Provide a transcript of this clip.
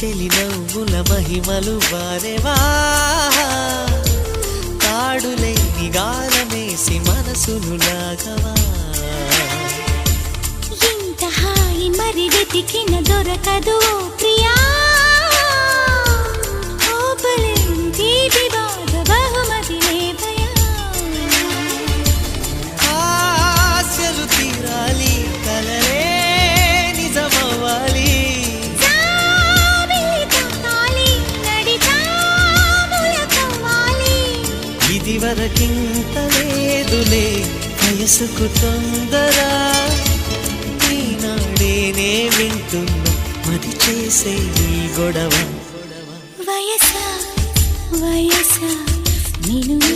చెలి నవ్వుల మహిమలు వారెవా తాడులేని గాలమేసి మనసును లాగవా ఇంత హాయి మరి వెతికిన దొరకదు ఓ ప్రియా ఓపలేని వివాద బహుమతి లేవయా ఆశలు తీరాలి కలలే నిజమవ్వాలి ఇది వరకింత లేదులే వయసుకు తొందర ఈనాడేనే వింటున్నా మది చేసే ఈ గొడవ వయసా వయసా నిన్ను